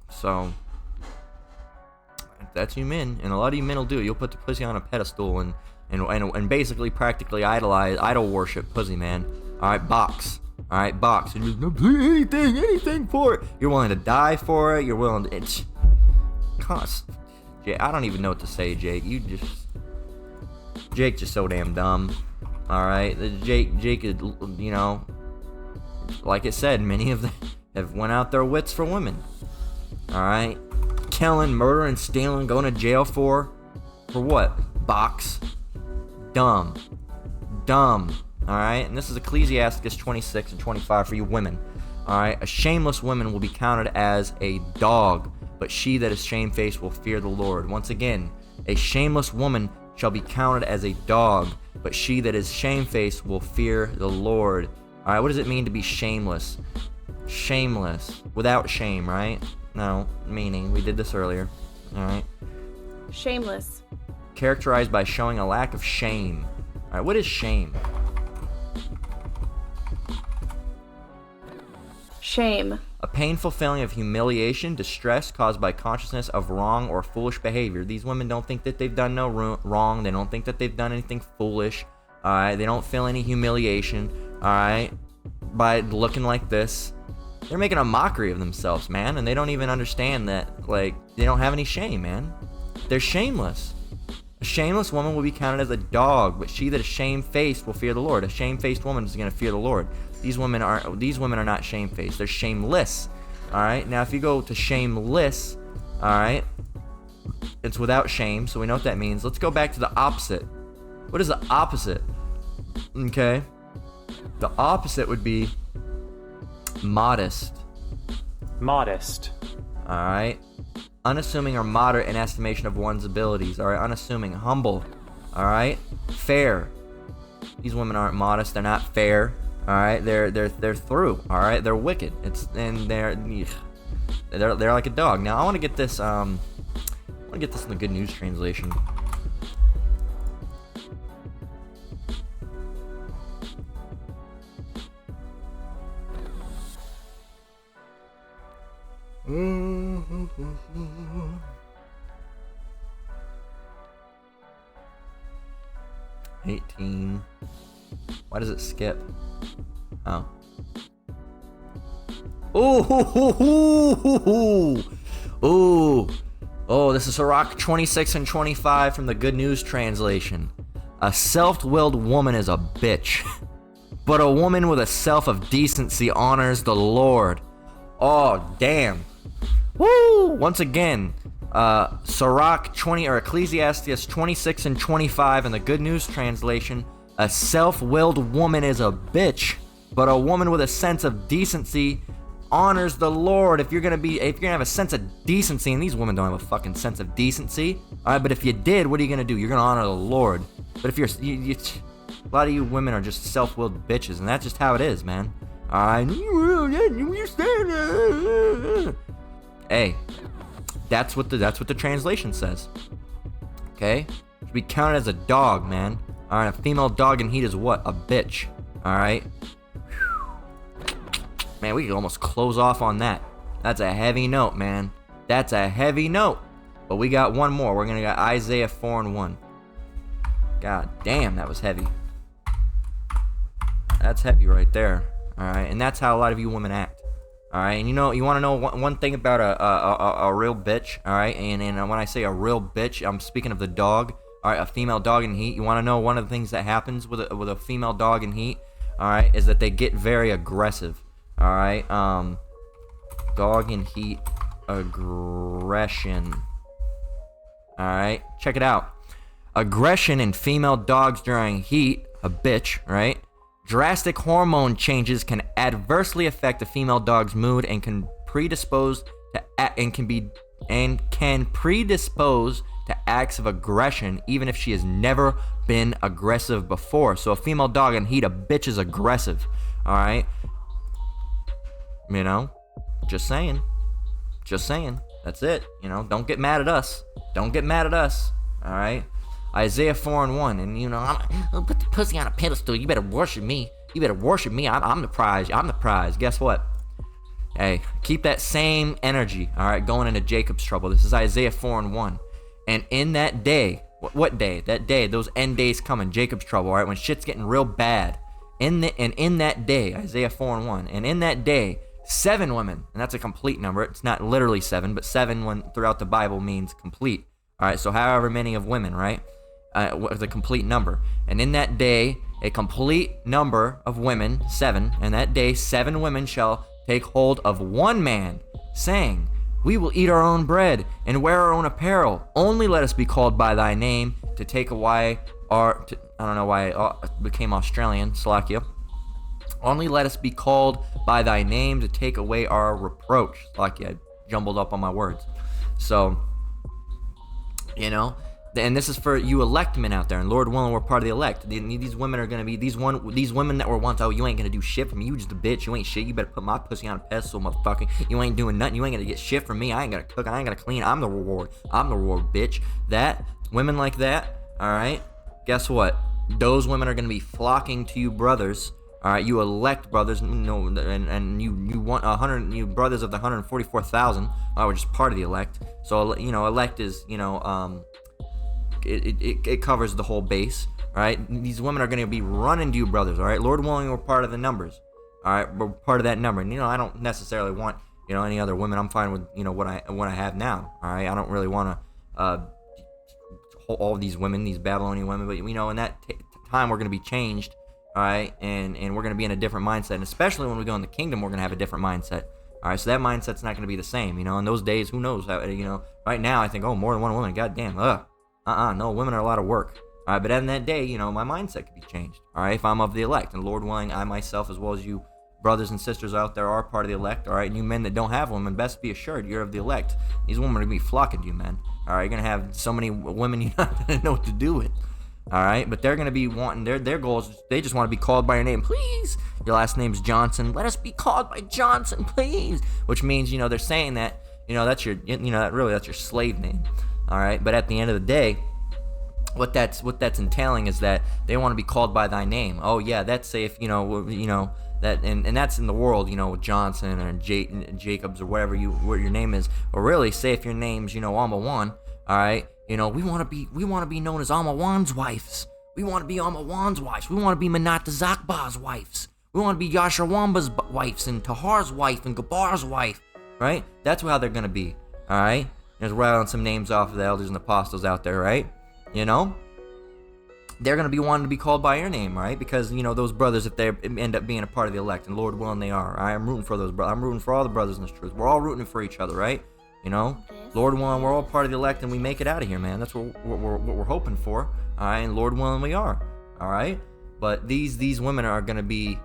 So that's you men, and a lot of you men will do it. You'll put the pussy on a pedestal and basically practically idol worship pussy, man. Alright, box. Alright, box. And you're anything for it. You're willing to die for it. You're willing to Jake, I don't even know what to say, Jake. Jake's just so damn dumb. Alright? Jake is, you know, like it said, many of them have went out their wits for women. Alright? Killing, murdering, stealing, going to jail for what? Box. Dumb. Alright? And this is Ecclesiastes 26 and 25 for you women. Alright? A shameless woman will be counted as a dog, but she that is shamefaced will fear the Lord. Once again, a shameless woman shall be counted as a dog, but she that is shamefaced will fear the Lord. Alright, what does it mean to be shameless? Shameless. Without shame, right? No, meaning. We did this earlier. Alright. Shameless. Characterized by showing a lack of shame. Alright, what is shame? Shame. A painful feeling of humiliation, distress caused by consciousness of wrong or foolish behavior. These women don't think that they've done no wrong. They don't think that they've done anything foolish. Alright, they don't feel any humiliation. Alright, by looking like this. They're making a mockery of themselves, man, and they don't even understand that, like, they don't have any shame, man. They're shameless. A shameless woman will be counted as a dog, but she that is shamefaced will fear the Lord. A shamefaced woman is going to fear the Lord. These women are not shamefaced. They're shameless. All right. Now, if you go to shameless, all right, it's without shame. So we know what that means. Let's go back to the opposite. What is the opposite? Okay. The opposite would be modest. Modest. All right. Unassuming or moderate in estimation of one's abilities. All right. Unassuming. Humble. All right. Fair. These women aren't modest. They're not fair. All right. They're through. All right. They're wicked. They're like a dog. Now I want to get this. I want to get this in the Good News translation. $18. Why does it skip? Oh. Oh, this is Sirach 26 and 25 from the Good News translation. A self-willed woman is a bitch, but a woman with a self of decency honors the Lord. Oh, damn. Woo! Once again, Sirach 20 or Ecclesiastes 26 and 25 in the Good News translation. A self-willed woman is a bitch, but a woman with a sense of decency honors the Lord. If you're gonna have a sense of decency, and these women don't have a fucking sense of decency, all right. But if you did, what are you gonna do? You're gonna honor the Lord. But if a lot of you women are just self-willed bitches, and that's just how it is, man. All right. Hey, that's what the translation says. Okay, should be counted as a dog, man. All right, a female dog in heat is what? A bitch. All right. Man, we could almost close off on that. That's a heavy note, man. That's a heavy note. But we got one more. We're gonna got Isaiah 4 and 1. God damn, that was heavy. That's heavy right there. All right, and that's how a lot of you women act. All right, and you want to know one thing about a real bitch. All right, and when I say a real bitch, I'm speaking of the dog. All right, a female dog in heat. You want to know one of the things that happens with a female dog in heat? All right, is that they get very aggressive. All right, dog in heat aggression. All right, check it out. Aggression in female dogs during heat, a bitch, right? Drastic hormone changes can adversely affect a female dog's mood and can predispose to acts of aggression even if she has never been aggressive before. So a female dog in heat, a bitch is aggressive. All right, you know, just saying. That's it. You know, don't get mad at us. Don't get mad at us. All right. Isaiah 4:1, and you know, I'll put the pussy on a pedestal. You better worship me. I'm the prize. Guess what? Hey, keep that same energy, all right, going into Jacob's trouble. This is Isaiah 4:1. And in that day, what day? That day, those end days coming, Jacob's trouble, all right, when shit's getting real bad. In that day, Isaiah 4:1, and in that day, 7 women, and that's a complete number. It's not literally 7, but 7 when throughout the Bible means complete. All right, so however many of women, right? The complete number. And in that day, a complete number of women, 7, and that day 7 women shall take hold of one man, saying, we will eat our own bread and wear our own apparel. Only let us be called by thy name to take away our... I don't know why it became Australian, Slovakia. Only let us be called by thy name to take away our reproach. Slovakia, I jumbled up on my words. So, you know... And this is for you elect men out there, and Lord willing, we're part of the elect. These women are gonna be these women that were once, oh, you ain't gonna do shit for me. You just a bitch. You ain't shit. You better put my pussy on a pedestal, motherfucker. You ain't doing nothing. You ain't gonna get shit from me. I ain't gonna cook. I ain't gonna clean. I'm the reward, bitch. That women like that. All right. Guess what? Those women are gonna be flocking to you, brothers. All right, you elect brothers, and you want 100, you brothers of the 144,000, which is part of the elect. So you know, elect is It covers the whole base, all right? These women are going to be running to you, brothers, all right? Lord willing, we're part of the numbers, all right? We're part of that number. And, you know, I don't necessarily want, you know, any other women. I'm fine with, you know, what I have now, all right? I don't really want to all these women, these Babylonian women, but, you know, in that time, we're going to be changed, all right? And we're going to be in a different mindset. And especially when we go in the kingdom, we're going to have a different mindset. All right, so that mindset's not going to be the same, you know? In those days, who knows? How, you know, right now, I think, oh, more than one woman, goddamn, no, women are a lot of work. All right, but in that day, you know, my mindset could be changed. All right, if I'm of the elect, and Lord willing, I myself, as well as you brothers and sisters out there, are part of the elect. All right, and you men that don't have women, best be assured you're of the elect. These women are gonna be flocking to you, man. All right, you're gonna have so many women you're not gonna know what to do with. All right, but they're gonna be wanting their goals. They just want to be called by your name, please. Your last name's Johnson. Let us be called by Johnson, please. Which means, you know, they're saying that, you know, that's your, you know, that's your slave name. All right, but at the end of the day, what that's entailing is that they want to be called by thy name. Oh yeah, that's safe. You know that, and that's in the world. You know, Johnson or Jacobs or whatever what your name is. Or really, say if your name's, you know, Alma Wan. All right, you know, we want to be known as Alma Wan's wives. We want to be Alma Wan's wives. We want to be Manata Zakba's wives. We want to be Yashawamba's wives and Tahar's wife and Gabar's wife. Right? That's how they're gonna be. All right. Just write on some names off of the elders and apostles out there, right? You know, they're going to be wanting to be called by your name, right? Because, you know, those brothers, if they end up being a part of the elect, and Lord willing they are, I'm rooting for those brothers. I'm rooting for all the brothers in this truth. We're all rooting for each other, right? You know, Lord willing, we're all part of the elect, and we make it out of here, man. That's what we're hoping for, all right? And Lord willing, we are, all right? But these women are going to be,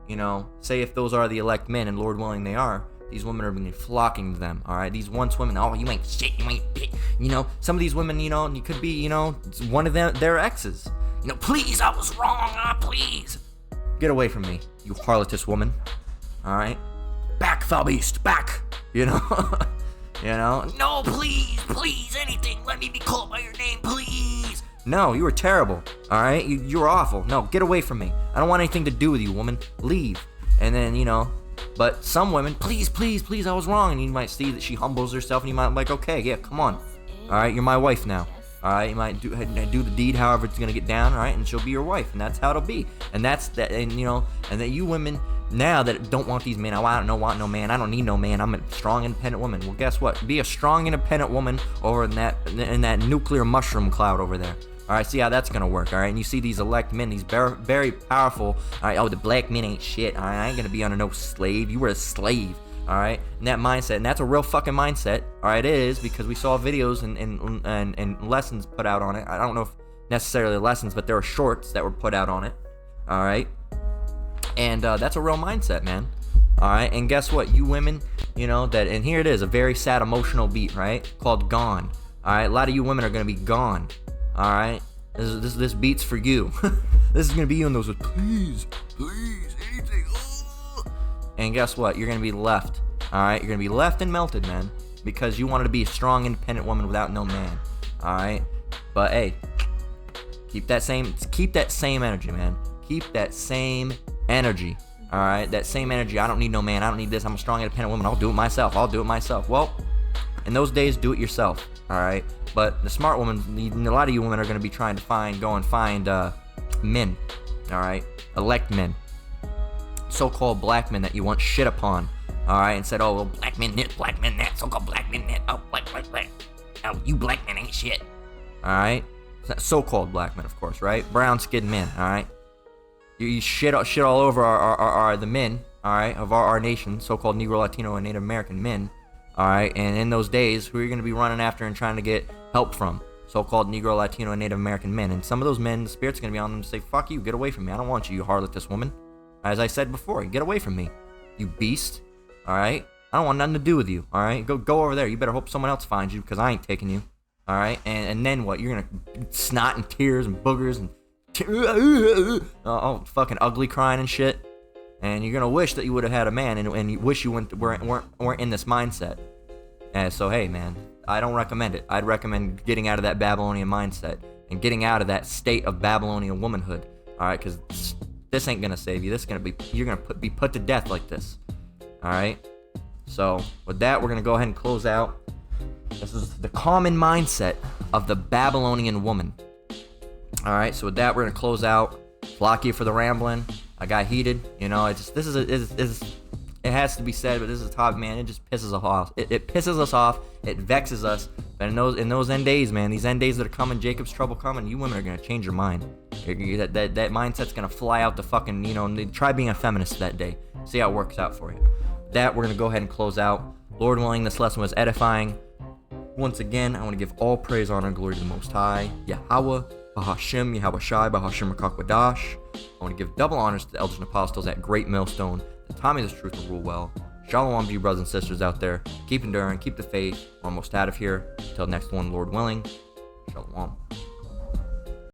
you know, say if those are the elect men, and Lord willing they are, these women are going to be flocking to them, all right? These once women, oh, you ain't shit, you ain't bitch. You know, some of these women, you know, you could be, you know, one of their exes. You know, please, I was wrong, please. Get away from me, you harlotess woman, all right? Back, thou beast, back, you know? You know? No, please, anything. Let me be called by your name, please. No, you were terrible, all right? You were awful. No, get away from me. I don't want anything to do with you, woman. Leave. And then, you know... But some women, please, I was wrong. And you might see that she humbles herself, and you might be like, okay, yeah, come on. All right, you're my wife now. All right, you might do the deed however it's going to get down, all right, and she'll be your wife, and that's how it'll be. And that's that, and you know, and that you women now that don't want these men, oh, I don't want no man, I don't need no man, I'm a strong, independent woman. Well, guess what? Be a strong, independent woman over in that nuclear mushroom cloud over there. All right, see how that's gonna work. All right, and you see these elect men, these very powerful. All right, oh, the black men ain't shit. All right, I ain't gonna be under no slave. You were a slave. All right, and that mindset, and that's a real fucking mindset. All right, it is, because we saw videos and lessons put out on it. I don't know if necessarily lessons, but there were shorts that were put out on it. All right, and that's a real mindset, man. All right, and guess what, you women, you know that, and here it is, a very sad emotional beat, right, called "Gone." All right, a lot of you women are gonna be gone. All right, this beat's for you. This is gonna be you in those with please, anything. And guess what? You're gonna be left. All right, you're gonna be left and melted, man, because you wanted to be a strong, independent woman without no man. All right, but hey, keep that same energy, man. Keep that same energy. All right, that same energy. I don't need no man. I don't need this. I'm a strong, independent woman. I'll do it myself. Well, in those days, do it yourself. All right, but the smart woman, a lot of you women are gonna be trying to find men. All right, elect men. So-called black men that you once shit upon, all right, and said, oh, well, black men this, black men that, so-called black men that, oh, black, oh, you black men ain't shit, all right, so-called black men, of course, right, brown-skinned men, all right, you shit all over the men, all right, of our nation, so-called Negro, Latino, and Native American men, all right, and in those days, who are you going to be running after and trying to get help from? So-called Negro, Latino, and Native American men, and some of those men, the spirit's going to be on them to say, fuck you, get away from me, I don't want you, you harlot, this woman. As I said before, get away from me, you beast. All right, I don't want nothing to do with you. All right, go over there. You better hope someone else finds you, because I ain't taking you. All right, and then what? You're gonna snot and tears and boogers and all fucking ugly crying and shit. And you're gonna wish that you would have had a man, and you wish you weren't in this mindset. And so hey, man, I don't recommend it. I'd recommend getting out of that Babylonian mindset and getting out of that state of Babylonian womanhood. All right, because this ain't gonna save you. You're gonna be put to death like this. All right. So with that, we're gonna go ahead and close out. This is the common mindset of the Babylonian woman. All right. So with that, we're gonna close out. Block you for the rambling. I got heated. You know, it has to be said, but this is a topic, man. It just pisses us off. It pisses us off. It vexes us. But in those end days, man, these end days that are coming, Jacob's trouble coming, you women are gonna change your mind. That mindset's gonna fly out the fucking, you know, try being a feminist that day. See how it works out for you. That, we're gonna go ahead and close out. Lord willing, this lesson was edifying. Once again, I want to give all praise, honor, and glory to the Most High, Yahweh, Bahashim, Yahweh Shai, Bahashim Rakakwadash. I want to give double honors to the elders and apostles at Great Millstone, the Tommy the Truth to rule well. Shalom to you brothers and sisters out there. Keep enduring, keep the faith. We're almost out of here. Until next one, Lord willing. Shalom.